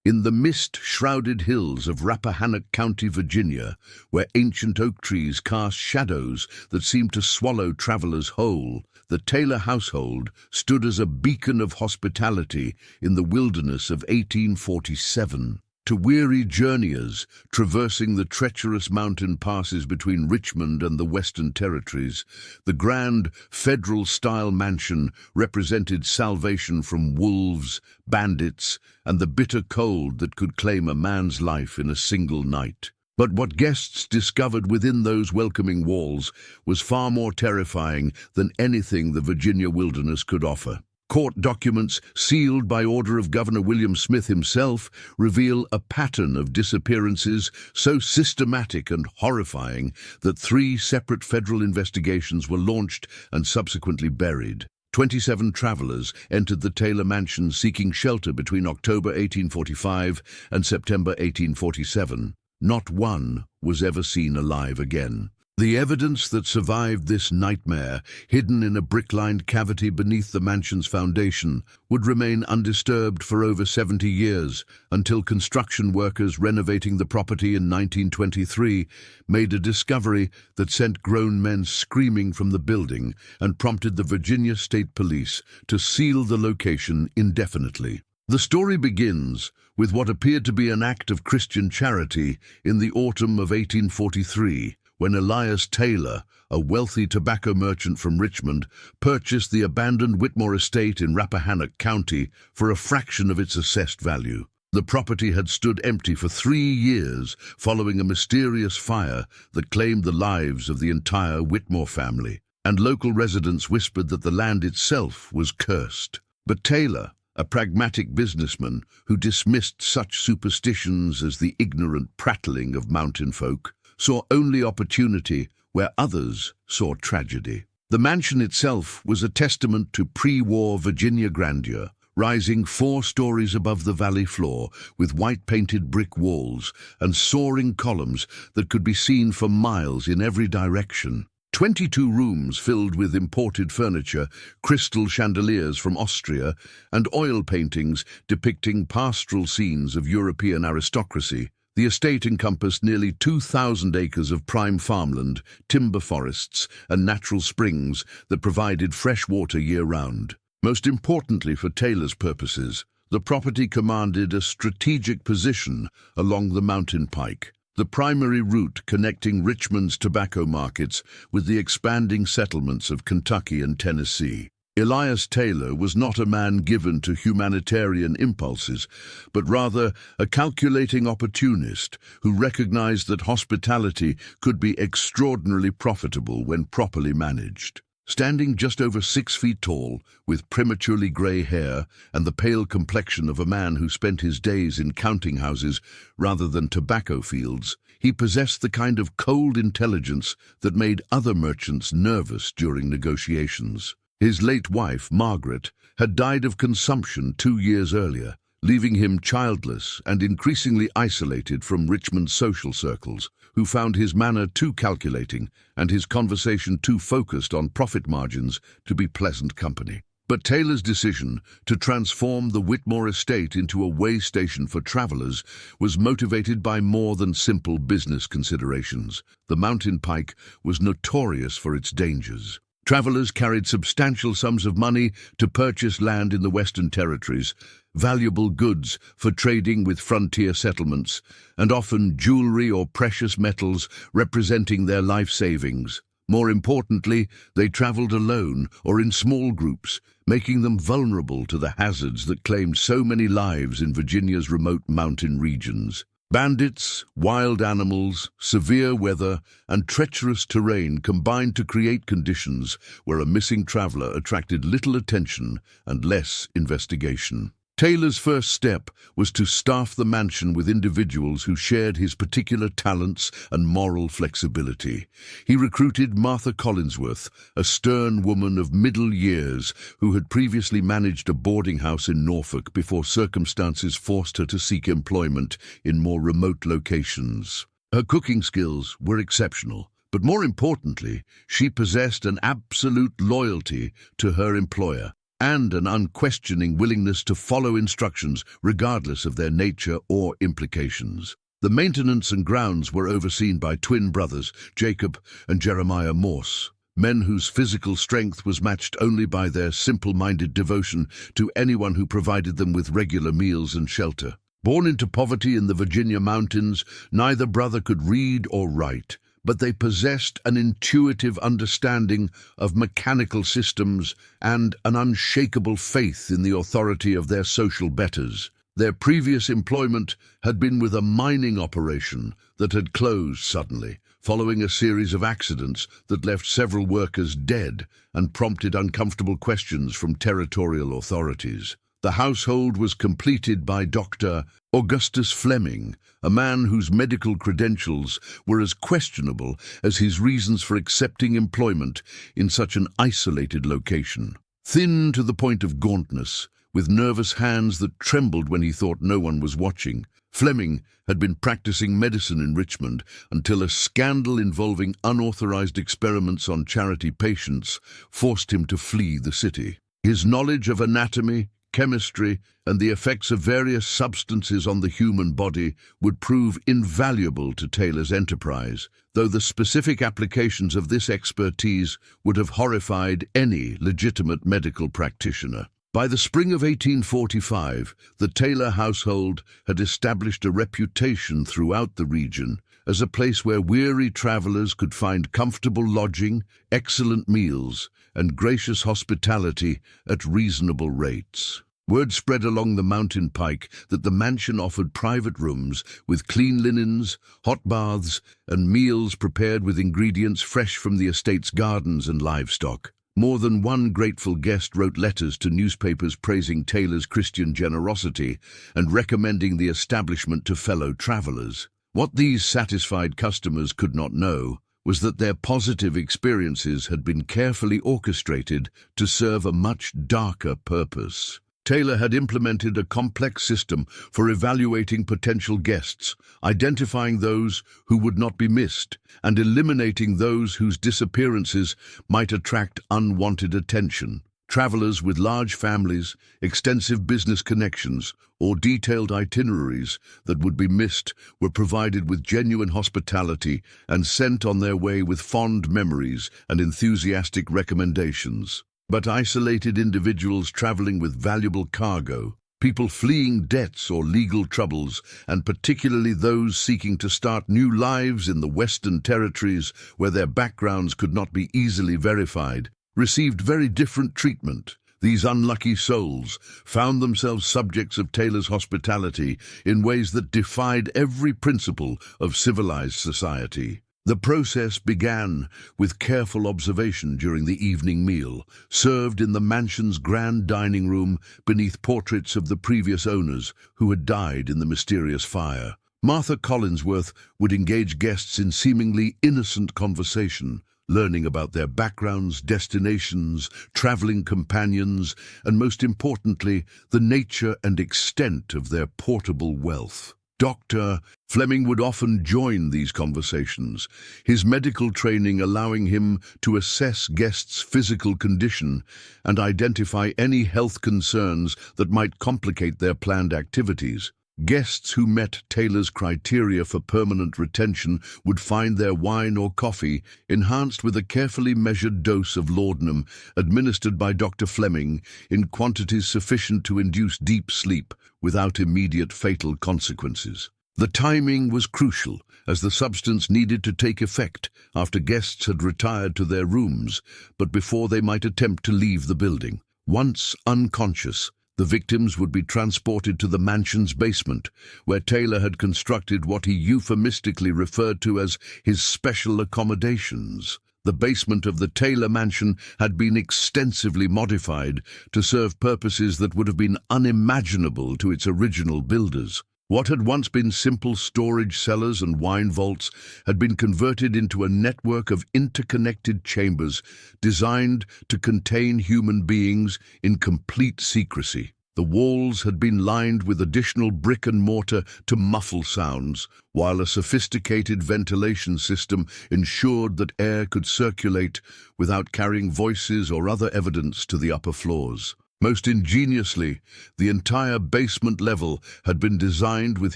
In the mist-shrouded hills of Rappahannock County, Virginia, where ancient oak trees cast shadows that seemed to swallow travelers whole, the Taylor household stood as a beacon of hospitality in the wilderness of 1847. To weary journeyers traversing the treacherous mountain passes between Richmond and the Western Territories, the grand federal-style mansion represented salvation from wolves, bandits, and the bitter cold that could claim a man's life in a single night. But what guests discovered within those welcoming walls was far more terrifying than anything the Virginia wilderness could offer. Court documents, sealed by order of Governor William Smith himself, reveal a pattern of disappearances so systematic and horrifying that 3 separate federal investigations were launched and subsequently buried. 27 travelers entered the Taylor mansion seeking shelter between October 1845 and September 1847. Not one was ever seen alive again. The evidence that survived this nightmare, hidden in a brick-lined cavity beneath the mansion's foundation, would remain undisturbed for over 70 years, until construction workers renovating the property in 1923 made a discovery that sent grown men screaming from the building and prompted the Virginia State Police to seal the location indefinitely. The story begins with what appeared to be an act of Christian charity in the autumn of 1843, when Elias Taylor, a wealthy tobacco merchant from Richmond, purchased the abandoned Whitmore estate in Rappahannock County for a fraction of its assessed value. The property had stood empty for 3 years following a mysterious fire that claimed the lives of the entire Whitmore family, and local residents whispered that the land itself was cursed. But Taylor, a pragmatic businessman who dismissed such superstitions as the ignorant prattling of mountain folk, saw only opportunity where others saw tragedy. The mansion itself was a testament to pre-war Virginia grandeur, rising 4 stories above the valley floor with white-painted brick walls and soaring columns that could be seen for miles in every direction. 22 rooms filled with imported furniture, crystal chandeliers from Austria, and oil paintings depicting pastoral scenes of European aristocracy. The estate encompassed nearly 2,000 acres of prime farmland, timber forests, and natural springs that provided fresh water year-round. Most importantly for Taylor's purposes, the property commanded a strategic position along the mountain pike, the primary route connecting Richmond's tobacco markets with the expanding settlements of Kentucky and Tennessee. Elias Taylor was not a man given to humanitarian impulses, but rather a calculating opportunist who recognized that hospitality could be extraordinarily profitable when properly managed. Standing just over 6 feet tall, with prematurely grey hair and the pale complexion of a man who spent his days in counting houses rather than tobacco fields, he possessed the kind of cold intelligence that made other merchants nervous during negotiations. His late wife, Margaret, had died of consumption 2 years earlier, leaving him childless and increasingly isolated from Richmond's social circles, who found his manner too calculating and his conversation too focused on profit margins to be pleasant company. But Taylor's decision to transform the Whitmore estate into a way station for travelers was motivated by more than simple business considerations. The mountain pike was notorious for its dangers. Travelers carried substantial sums of money to purchase land in the Western Territories, valuable goods for trading with frontier settlements, and often jewelry or precious metals representing their life savings. More importantly, they traveled alone or in small groups, making them vulnerable to the hazards that claimed so many lives in Virginia's remote mountain regions. Bandits, wild animals, severe weather, and treacherous terrain combined to create conditions where a missing traveler attracted little attention and less investigation. Taylor's first step was to staff the mansion with individuals who shared his particular talents and moral flexibility. He recruited Martha Collinsworth, a stern woman of middle years who had previously managed a boarding house in Norfolk before circumstances forced her to seek employment in more remote locations. Her cooking skills were exceptional, but more importantly, she possessed an absolute loyalty to her employer. and an unquestioning willingness to follow instructions regardless of their nature or implications. The maintenance and grounds were overseen by twin brothers, Jacob and Jeremiah Morse, men whose physical strength was matched only by their simple-minded devotion to anyone who provided them with regular meals and shelter. Born into poverty in the Virginia mountains, neither brother could read or write, but they possessed an intuitive understanding of mechanical systems and an unshakable faith in the authority of their social betters. Their previous employment had been with a mining operation that had closed suddenly, following a series of accidents that left several workers dead and prompted uncomfortable questions from territorial authorities. The household was completed by Dr. Augustus Fleming, a man whose medical credentials were as questionable as his reasons for accepting employment in such an isolated location. Thin to the point of gauntness, with nervous hands that trembled when he thought no one was watching, Fleming had been practicing medicine in Richmond until a scandal involving unauthorized experiments on charity patients forced him to flee the city. His knowledge of anatomy, chemistry, and the effects of various substances on the human body would prove invaluable to Taylor's enterprise, though the specific applications of this expertise would have horrified any legitimate medical practitioner. By the spring of 1845, the Taylor household had established a reputation throughout the region as a place where weary travelers could find comfortable lodging, excellent meals, and gracious hospitality at reasonable rates. Word spread along the mountain pike that the mansion offered private rooms with clean linens, hot baths, and meals prepared with ingredients fresh from the estate's gardens and livestock. More than one grateful guest wrote letters to newspapers praising Taylor's Christian generosity and recommending the establishment to fellow travelers. What these satisfied customers could not know was that their positive experiences had been carefully orchestrated to serve a much darker purpose. Taylor had implemented a complex system for evaluating potential guests, identifying those who would not be missed, and eliminating those whose disappearances might attract unwanted attention. Travelers with large families, extensive business connections, or detailed itineraries that would be missed were provided with genuine hospitality and sent on their way with fond memories and enthusiastic recommendations. But isolated individuals traveling with valuable cargo, people fleeing debts or legal troubles, and particularly those seeking to start new lives in the Western Territories where their backgrounds could not be easily verified, received very different treatment. These unlucky souls found themselves subjects of Taylor's hospitality in ways that defied every principle of civilized society. The process began with careful observation during the evening meal, served in the mansion's grand dining room beneath portraits of the previous owners who had died in the mysterious fire. Martha Collinsworth would engage guests in seemingly innocent conversation, learning about their backgrounds, destinations, traveling companions, and most importantly, the nature and extent of their portable wealth. Dr. Fleming would often join these conversations, his medical training allowing him to assess guests' physical condition and identify any health concerns that might complicate their planned activities. Guests who met Taylor's criteria for permanent retention would find their wine or coffee enhanced with a carefully measured dose of laudanum administered by Dr. Fleming in quantities sufficient to induce deep sleep without immediate fatal consequences. The timing was crucial, as the substance needed to take effect after guests had retired to their rooms, but before they might attempt to leave the building. Once unconscious, the victims would be transported to the mansion's basement, where Taylor had constructed what he euphemistically referred to as his special accommodations. The basement of the Taylor mansion had been extensively modified to serve purposes that would have been unimaginable to its original builders. What had once been simple storage cellars and wine vaults had been converted into a network of interconnected chambers designed to contain human beings in complete secrecy. The walls had been lined with additional brick and mortar to muffle sounds, while a sophisticated ventilation system ensured that air could circulate without carrying voices or other evidence to the upper floors. Most ingeniously, the entire basement level had been designed with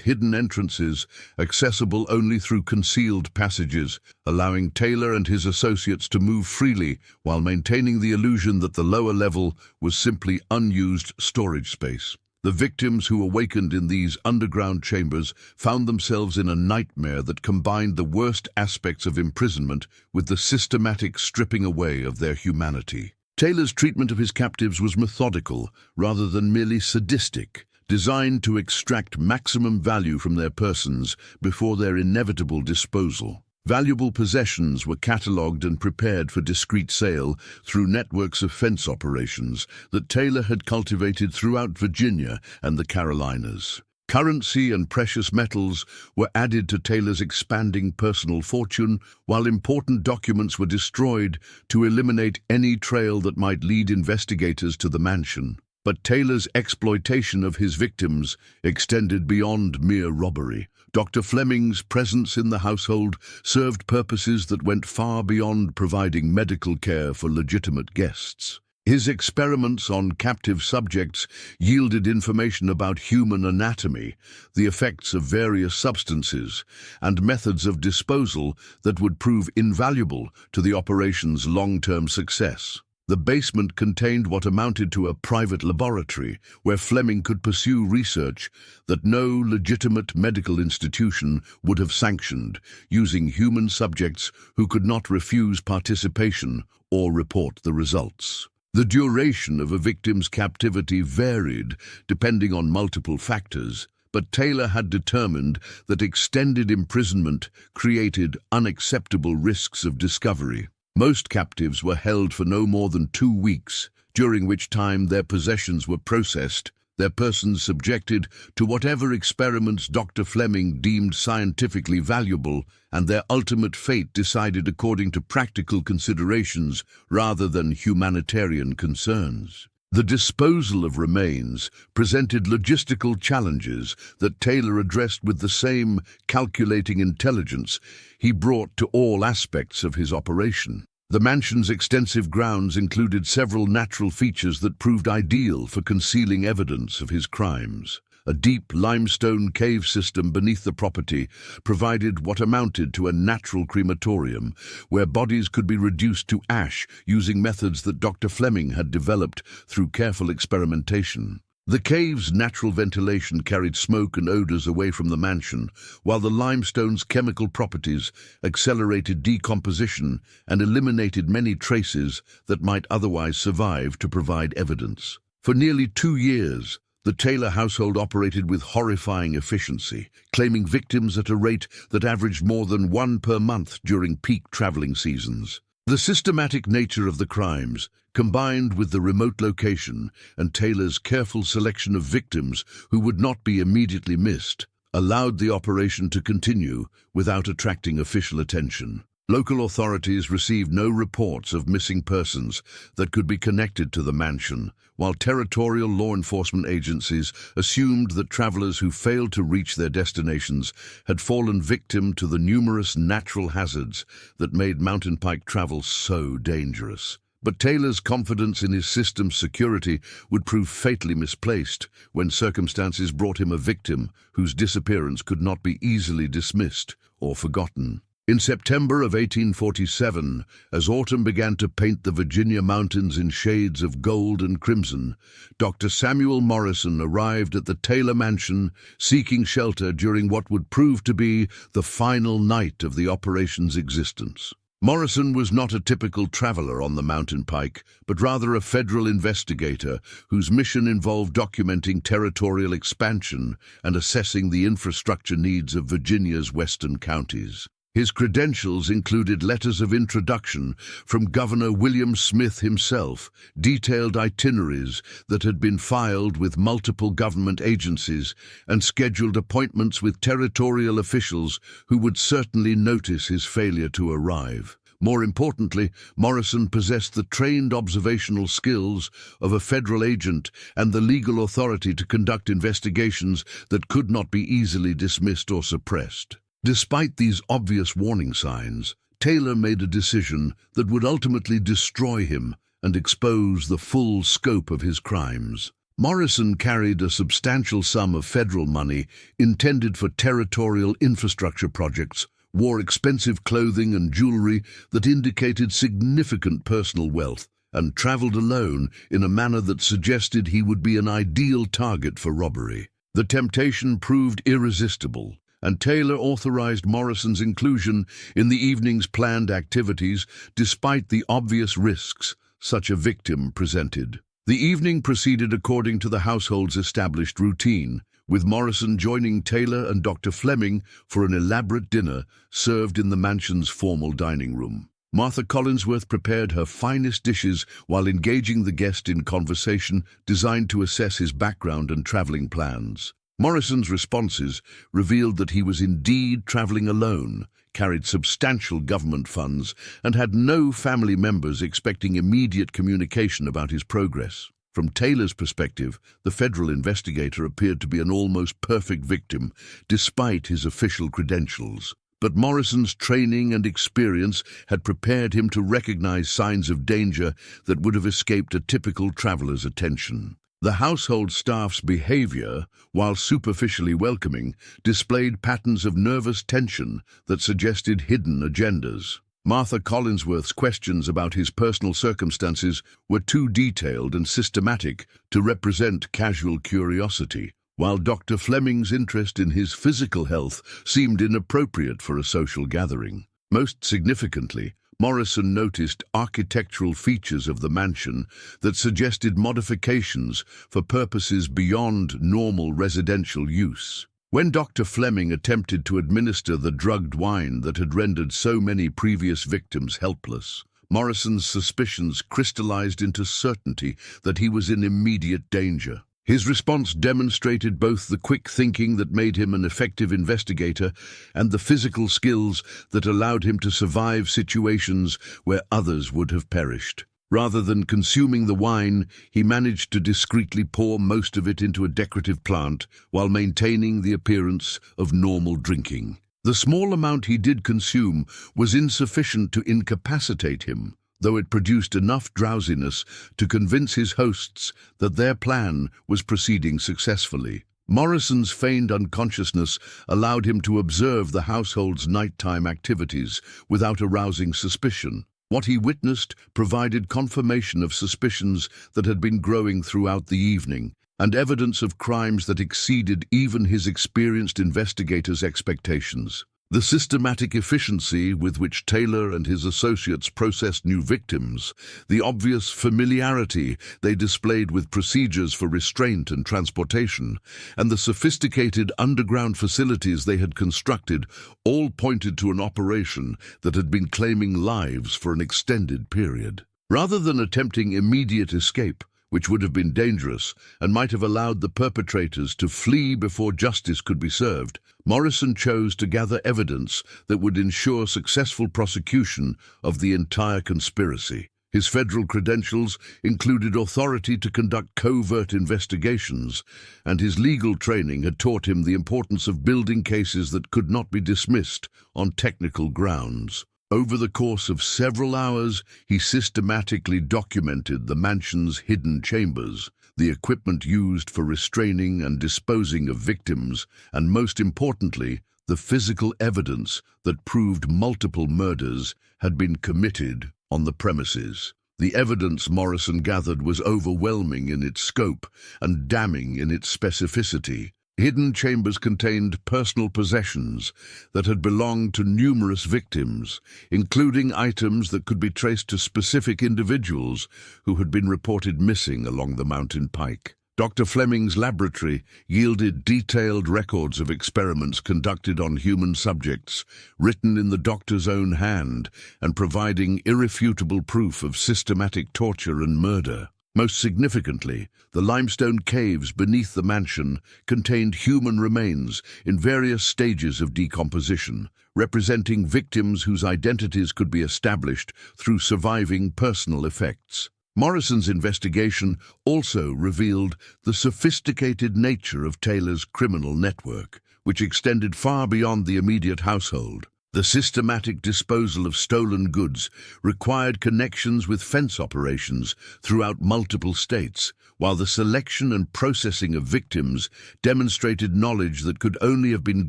hidden entrances, accessible only through concealed passages, allowing Taylor and his associates to move freely while maintaining the illusion that the lower level was simply unused storage space. The victims who awakened in these underground chambers found themselves in a nightmare that combined the worst aspects of imprisonment with the systematic stripping away of their humanity. Taylor's treatment of his captives was methodical rather than merely sadistic, designed to extract maximum value from their persons before their inevitable disposal. Valuable possessions were catalogued and prepared for discreet sale through networks of fence operations that Taylor had cultivated throughout Virginia and the Carolinas. Currency and precious metals were added to Taylor's expanding personal fortune, while important documents were destroyed to eliminate any trail that might lead investigators to the mansion. But Taylor's exploitation of his victims extended beyond mere robbery. Dr. Fleming's presence in the household served purposes that went far beyond providing medical care for legitimate guests. His experiments on captive subjects yielded information about human anatomy, the effects of various substances, and methods of disposal that would prove invaluable to the operation's long-term success. The basement contained what amounted to a private laboratory where Fleming could pursue research that no legitimate medical institution would have sanctioned, using human subjects who could not refuse participation or report the results. The duration of a victim's captivity varied depending on multiple factors, but Taylor had determined that extended imprisonment created unacceptable risks of discovery. Most captives were held for no more than 2 weeks, during which time their possessions were processed, their persons subjected to whatever experiments Dr. Fleming deemed scientifically valuable, and their ultimate fate decided according to practical considerations rather than humanitarian concerns. The disposal of remains presented logistical challenges that Taylor addressed with the same calculating intelligence he brought to all aspects of his operation. The mansion's extensive grounds included several natural features that proved ideal for concealing evidence of his crimes. A deep limestone cave system beneath the property provided what amounted to a natural crematorium, where bodies could be reduced to ash using methods that Dr. Fleming had developed through careful experimentation. The cave's natural ventilation carried smoke and odors away from the mansion, while the limestone's chemical properties accelerated decomposition and eliminated many traces that might otherwise survive to provide evidence. For nearly 2 years, the Taylor household operated with horrifying efficiency, claiming victims at a rate that averaged more than 1 per month during peak traveling seasons. The systematic nature of the crimes, combined with the remote location and Taylor's careful selection of victims who would not be immediately missed, allowed the operation to continue without attracting official attention. Local authorities received no reports of missing persons that could be connected to the mansion, while territorial law enforcement agencies assumed that travelers who failed to reach their destinations had fallen victim to the numerous natural hazards that made mountain bike travel so dangerous. But Taylor's confidence in his system's security would prove fatally misplaced when circumstances brought him a victim whose disappearance could not be easily dismissed or forgotten. In September of 1847, as autumn began to paint the Virginia mountains in shades of gold and crimson, Dr. Samuel Morrison arrived at the Taylor Mansion, seeking shelter during what would prove to be the final night of the operation's existence. Morrison was not a typical traveler on the mountain pike, but rather a federal investigator whose mission involved documenting territorial expansion and assessing the infrastructure needs of Virginia's western counties. His credentials included letters of introduction from Governor William Smith himself, detailed itineraries that had been filed with multiple government agencies, and scheduled appointments with territorial officials who would certainly notice his failure to arrive. More importantly, Morrison possessed the trained observational skills of a federal agent and the legal authority to conduct investigations that could not be easily dismissed or suppressed. Despite these obvious warning signs, Taylor made a decision that would ultimately destroy him and expose the full scope of his crimes. Morrison carried a substantial sum of federal money intended for territorial infrastructure projects, wore expensive clothing and jewelry that indicated significant personal wealth, and traveled alone in a manner that suggested he would be an ideal target for robbery. The temptation proved irresistible, and Taylor authorized Morrison's inclusion in the evening's planned activities despite the obvious risks such a victim presented. The evening proceeded according to the household's established routine, with Morrison joining Taylor and Dr. Fleming for an elaborate dinner served in the mansion's formal dining room. Martha Collinsworth prepared her finest dishes while engaging the guest in conversation designed to assess his background and traveling plans. Morrison's responses revealed that he was indeed traveling alone, carried substantial government funds, and had no family members expecting immediate communication about his progress. From Taylor's perspective, the federal investigator appeared to be an almost perfect victim, despite his official credentials. But Morrison's training and experience had prepared him to recognize signs of danger that would have escaped a typical traveler's attention. The household staff's behavior, while superficially welcoming, displayed patterns of nervous tension that suggested hidden agendas. Martha Collinsworth's questions about his personal circumstances were too detailed and systematic to represent casual curiosity, while Dr. Fleming's interest in his physical health seemed inappropriate for a social gathering. Most significantly, Morrison noticed architectural features of the mansion that suggested modifications for purposes beyond normal residential use. When Dr. Fleming attempted to administer the drugged wine that had rendered so many previous victims helpless, Morrison's suspicions crystallized into certainty that he was in immediate danger. His response demonstrated both the quick thinking that made him an effective investigator and the physical skills that allowed him to survive situations where others would have perished. Rather than consuming the wine, he managed to discreetly pour most of it into a decorative plant while maintaining the appearance of normal drinking. The small amount he did consume was insufficient to incapacitate him, though it produced enough drowsiness to convince his hosts that their plan was proceeding successfully. Morrison's feigned unconsciousness allowed him to observe the household's nighttime activities without arousing suspicion. What he witnessed provided confirmation of suspicions that had been growing throughout the evening, and evidence of crimes that exceeded even his experienced investigators' expectations. The systematic efficiency with which Taylor and his associates processed new victims, the obvious familiarity they displayed with procedures for restraint and transportation, and the sophisticated underground facilities they had constructed all pointed to an operation that had been claiming lives for an extended period. Rather than attempting immediate escape, which would have been dangerous and might have allowed the perpetrators to flee before justice could be served, Morrison chose to gather evidence that would ensure successful prosecution of the entire conspiracy. His federal credentials included authority to conduct covert investigations, and his legal training had taught him the importance of building cases that could not be dismissed on technical grounds. Over the course of several hours, he systematically documented the mansion's hidden chambers, the equipment used for restraining and disposing of victims, and most importantly, the physical evidence that proved multiple murders had been committed on the premises. The evidence Morrison gathered was overwhelming in its scope and damning in its specificity. Hidden chambers contained personal possessions that had belonged to numerous victims, including items that could be traced to specific individuals who had been reported missing along the mountain pike. Dr. Fleming's laboratory yielded detailed records of experiments conducted on human subjects, written in the doctor's own hand and providing irrefutable proof of systematic torture and murder. Most significantly, the limestone caves beneath the mansion contained human remains in various stages of decomposition, representing victims whose identities could be established through surviving personal effects. Morrison's investigation also revealed the sophisticated nature of Taylor's criminal network, which extended far beyond the immediate household. The systematic disposal of stolen goods required connections with fence operations throughout multiple states, while the selection and processing of victims demonstrated knowledge that could only have been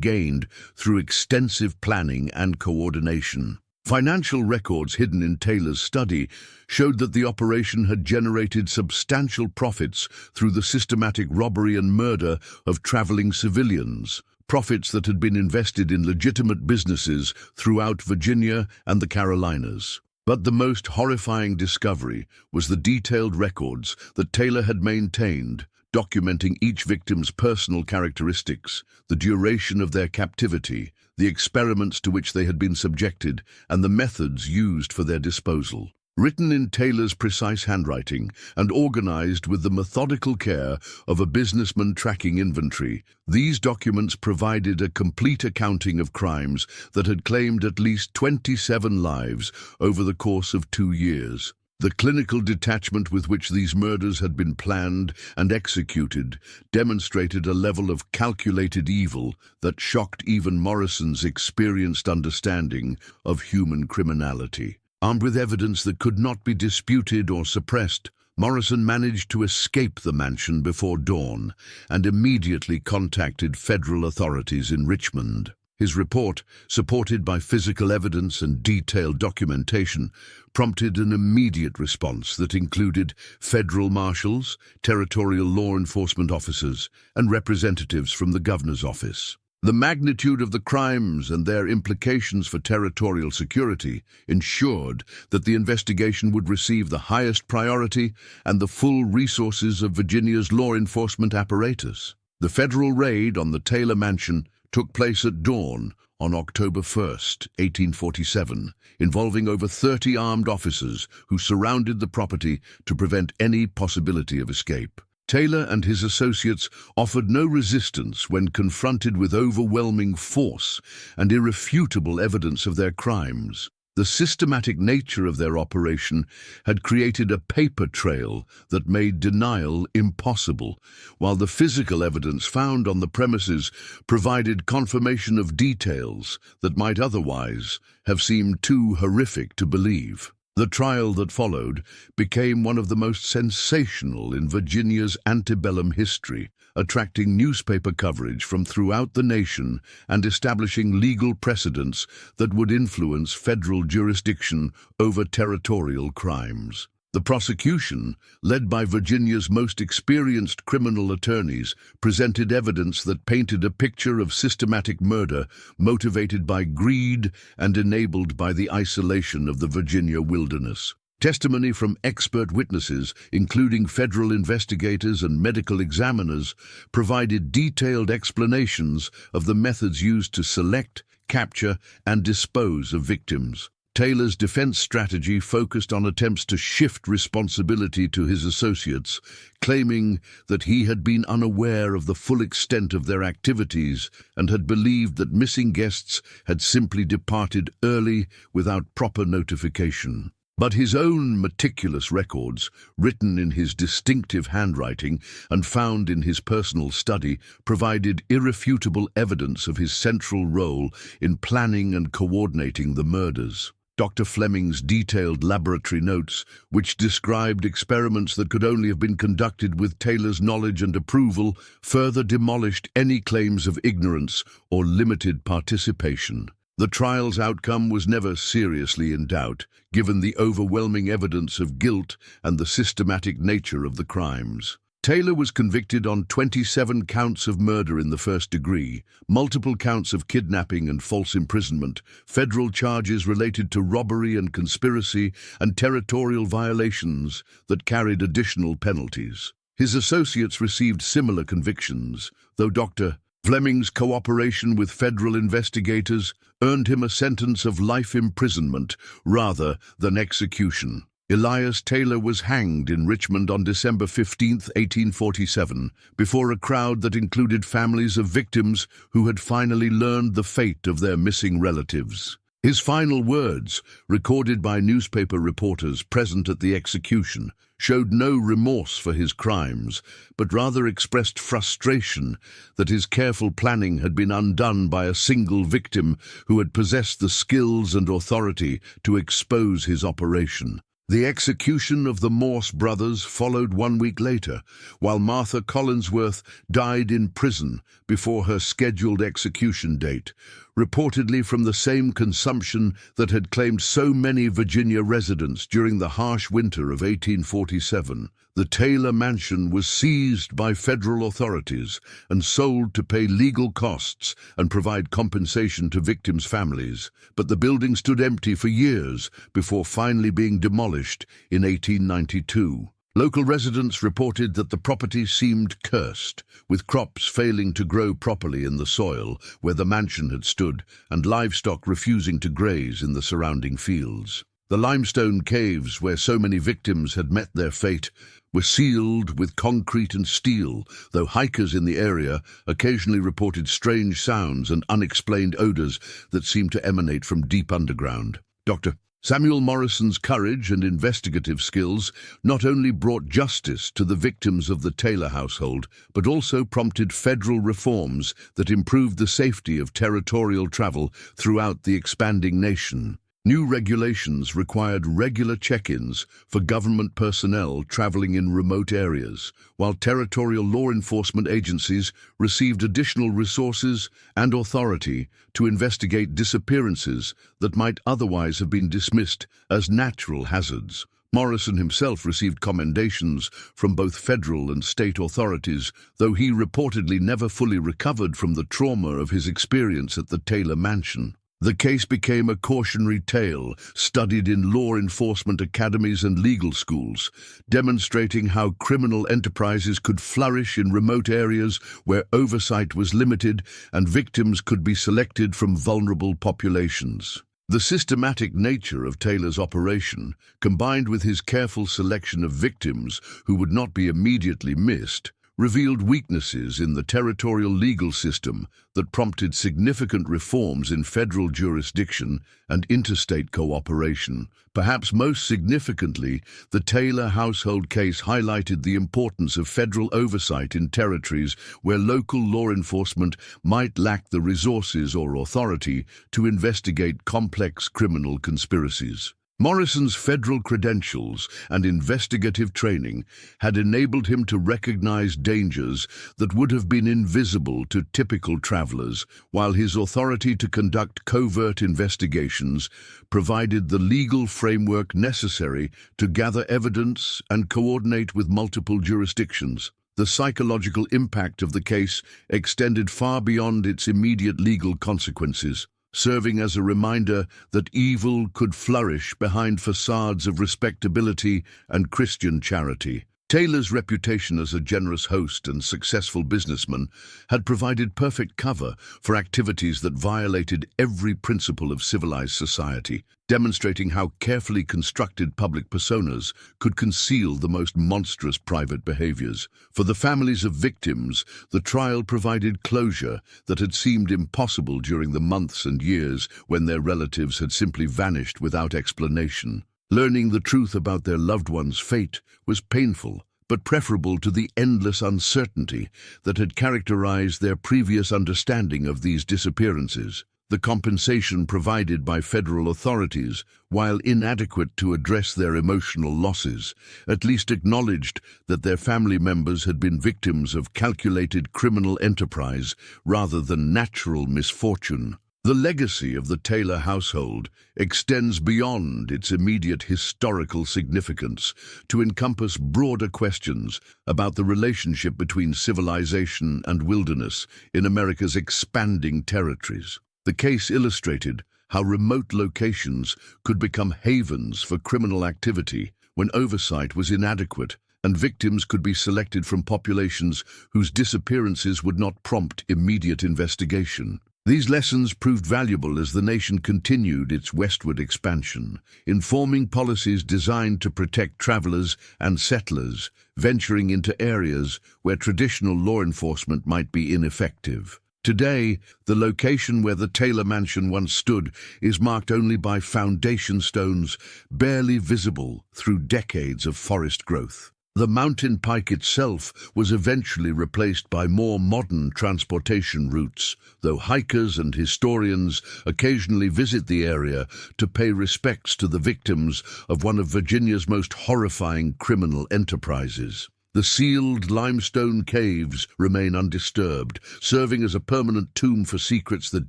gained through extensive planning and coordination. Financial records hidden in Taylor's study showed that the operation had generated substantial profits through the systematic robbery and murder of traveling civilians, profits that had been invested in legitimate businesses throughout Virginia and the Carolinas. But the most horrifying discovery was the detailed records that Taylor had maintained, documenting each victim's personal characteristics, the duration of their captivity, the experiments to which they had been subjected, and the methods used for their disposal. Written in Taylor's precise handwriting and organized with the methodical care of a businessman tracking inventory, these documents provided a complete accounting of crimes that had claimed at least 27 lives over the course of 2 years. The clinical detachment with which these murders had been planned and executed demonstrated a level of calculated evil that shocked even Morrison's experienced understanding of human criminality. Armed with evidence that could not be disputed or suppressed, Morrison managed to escape the mansion before dawn and immediately contacted federal authorities in Richmond. His report, supported by physical evidence and detailed documentation, prompted an immediate response that included federal marshals, territorial law enforcement officers, and representatives from the governor's office. The magnitude of the crimes and their implications for territorial security ensured that the investigation would receive the highest priority and the full resources of Virginia's law enforcement apparatus. The federal raid on the Taylor Mansion took place at dawn on October 1st, 1847, involving over 30 armed officers who surrounded the property to prevent any possibility of escape. Taylor and his associates offered no resistance when confronted with overwhelming force and irrefutable evidence of their crimes. The systematic nature of their operation had created a paper trail that made denial impossible, while the physical evidence found on the premises provided confirmation of details that might otherwise have seemed too horrific to believe. The trial that followed became one of the most sensational in Virginia's antebellum history, attracting newspaper coverage from throughout the nation and establishing legal precedents that would influence federal jurisdiction over territorial crimes. The prosecution, led by Virginia's most experienced criminal attorneys, presented evidence that painted a picture of systematic murder motivated by greed and enabled by the isolation of the Virginia wilderness. Testimony from expert witnesses, including federal investigators and medical examiners, provided detailed explanations of the methods used to select, capture, and dispose of victims. Taylor's defense strategy focused on attempts to shift responsibility to his associates, claiming that he had been unaware of the full extent of their activities and had believed that missing guests had simply departed early without proper notification. But his own meticulous records, written in his distinctive handwriting and found in his personal study, provided irrefutable evidence of his central role in planning and coordinating the murders. Dr. Fleming's detailed laboratory notes, which described experiments that could only have been conducted with Taylor's knowledge and approval, further demolished any claims of ignorance or limited participation. The trial's outcome was never seriously in doubt, given the overwhelming evidence of guilt and the systematic nature of the crimes. Taylor was convicted on 27 counts of murder in the first degree, multiple counts of kidnapping and false imprisonment, federal charges related to robbery and conspiracy, and territorial violations that carried additional penalties. His associates received similar convictions, though Dr. Fleming's cooperation with federal investigators earned him a sentence of life imprisonment rather than execution. Elias Taylor was hanged in Richmond on December 15, 1847, before a crowd that included families of victims who had finally learned the fate of their missing relatives. His final words, recorded by newspaper reporters present at the execution, showed no remorse for his crimes, but rather expressed frustration that his careful planning had been undone by a single victim who had possessed the skills and authority to expose his operation. The execution of the Morse brothers followed 1 week later, while Martha Collinsworth died in prison before her scheduled execution date, reportedly from the same consumption that had claimed so many Virginia residents during the harsh winter of 1847. The Taylor mansion was seized by federal authorities and sold to pay legal costs and provide compensation to victims' families, but the building stood empty for years before finally being demolished in 1892. Local residents reported that the property seemed cursed, with crops failing to grow properly in the soil where the mansion had stood and livestock refusing to graze in the surrounding fields. The limestone caves where so many victims had met their fate were sealed with concrete and steel, though hikers in the area occasionally reported strange sounds and unexplained odors that seemed to emanate from deep underground. Dr. Samuel Morrison's courage and investigative skills not only brought justice to the victims of the Taylor household, but also prompted federal reforms that improved the safety of territorial travel throughout the expanding nation. New regulations required regular check-ins for government personnel traveling in remote areas, while territorial law enforcement agencies received additional resources and authority to investigate disappearances that might otherwise have been dismissed as natural hazards. Morrison himself received commendations from both federal and state authorities, though he reportedly never fully recovered from the trauma of his experience at the Taylor mansion. The case became a cautionary tale studied in law enforcement academies and legal schools, demonstrating how criminal enterprises could flourish in remote areas where oversight was limited and victims could be selected from vulnerable populations. The systematic nature of Taylor's operation, combined with his careful selection of victims who would not be immediately missed, revealed weaknesses in the territorial legal system that prompted significant reforms in federal jurisdiction and interstate cooperation. Perhaps most significantly, the Taylor household case highlighted the importance of federal oversight in territories where local law enforcement might lack the resources or authority to investigate complex criminal conspiracies. Morrison's federal credentials and investigative training had enabled him to recognize dangers that would have been invisible to typical travelers, while his authority to conduct covert investigations provided the legal framework necessary to gather evidence and coordinate with multiple jurisdictions. The psychological impact of the case extended far beyond its immediate legal consequences, serving as a reminder that evil could flourish behind facades of respectability and Christian charity. Taylor's reputation as a generous host and successful businessman had provided perfect cover for activities that violated every principle of civilized society, demonstrating how carefully constructed public personas could conceal the most monstrous private behaviors. For the families of victims, the trial provided closure that had seemed impossible during the months and years when their relatives had simply vanished without explanation. Learning the truth about their loved one's fate was painful, but preferable to the endless uncertainty that had characterized their previous understanding of these disappearances. The compensation provided by federal authorities, while inadequate to address their emotional losses, at least acknowledged that their family members had been victims of calculated criminal enterprise rather than natural misfortune. The legacy of the Taylor household extends beyond its immediate historical significance to encompass broader questions about the relationship between civilization and wilderness in America's expanding territories. The case illustrated how remote locations could become havens for criminal activity when oversight was inadequate and victims could be selected from populations whose disappearances would not prompt immediate investigation. These lessons proved valuable as the nation continued its westward expansion, informing policies designed to protect travelers and settlers venturing into areas where traditional law enforcement might be ineffective. Today, the location where the Taylor Mansion once stood is marked only by foundation stones barely visible through decades of forest growth. The mountain pike itself was eventually replaced by more modern transportation routes, though hikers and historians occasionally visit the area to pay respects to the victims of one of Virginia's most horrifying criminal enterprises. The sealed limestone caves remain undisturbed, serving as a permanent tomb for secrets that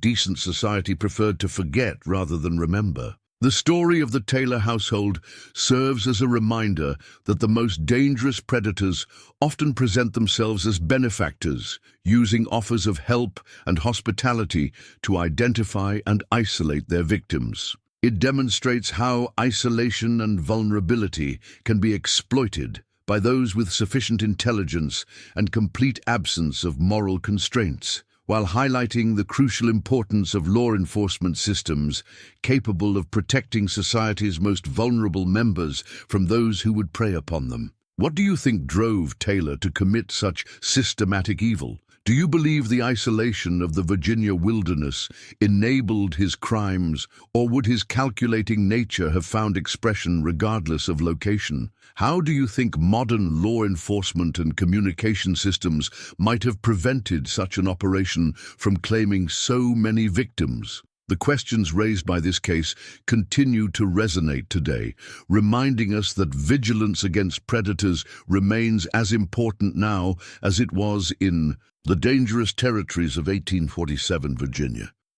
decent society preferred to forget rather than remember. The story of the Taylor household serves as a reminder that the most dangerous predators often present themselves as benefactors, using offers of help and hospitality to identify and isolate their victims. It demonstrates how isolation and vulnerability can be exploited by those with sufficient intelligence and complete absence of moral constraints, while highlighting the crucial importance of law enforcement systems capable of protecting society's most vulnerable members from those who would prey upon them. What do you think drove Taylor to commit such systematic evil? Do you believe the isolation of the Virginia wilderness enabled his crimes, or would his calculating nature have found expression regardless of location? How do you think modern law enforcement and communication systems might have prevented such an operation from claiming so many victims? The questions raised by this case continue to resonate today, reminding us that vigilance against predators remains as important now as it was in the dangerous territories of 1847 Virginia.